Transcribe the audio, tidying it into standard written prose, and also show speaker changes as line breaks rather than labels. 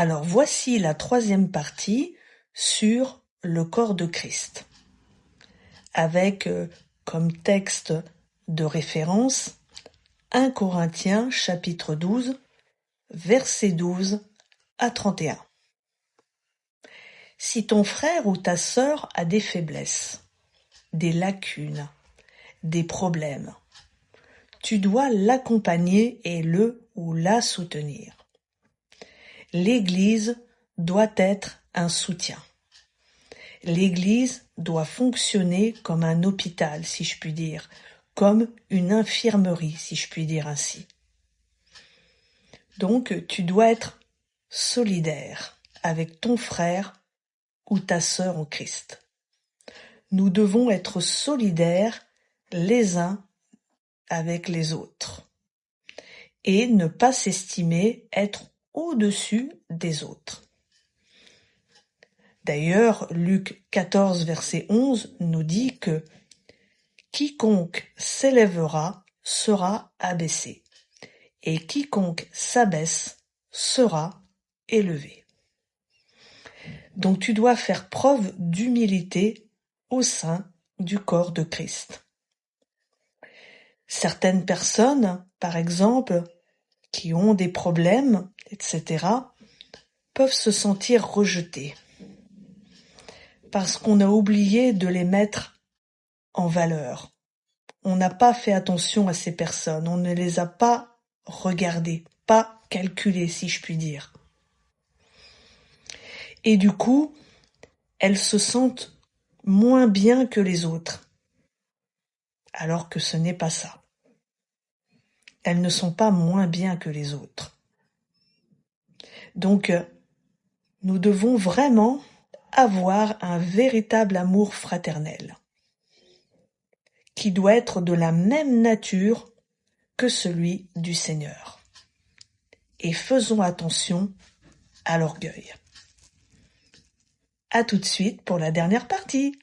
Alors voici la troisième partie sur le corps de Christ, avec comme texte de référence 1 Corinthiens chapitre 12, versets 12 à 31. Si ton frère ou ta sœur a des faiblesses, des lacunes, des problèmes, tu dois l'accompagner et le ou la soutenir. L'Église doit être un soutien. L'Église doit fonctionner comme un hôpital, si je puis dire, comme une infirmerie, si je puis dire ainsi. Donc, tu dois être solidaire avec ton frère ou ta sœur en Christ. Nous devons être solidaires les uns avec les autres et ne pas s'estimer être au-dessus des autres. D'ailleurs, Luc 14, verset 11 nous dit que « Quiconque s'élèvera sera abaissé, et quiconque s'abaisse sera élevé. » Donc tu dois faire preuve d'humilité au sein du corps de Christ. Certaines personnes, par exemple, qui ont des problèmes, etc., peuvent se sentir rejetées parce qu'on a oublié de les mettre en valeur. On n'a pas fait attention à ces personnes, on ne les a pas regardées, pas calculées, si je puis dire. Et du coup, elles se sentent moins bien que les autres, alors que ce n'est pas ça. Elles ne sont pas moins bien que les autres. Donc, nous devons vraiment avoir un véritable amour fraternel, qui doit être de la même nature que celui du Seigneur. Et faisons attention à l'orgueil. À tout de suite pour la dernière partie.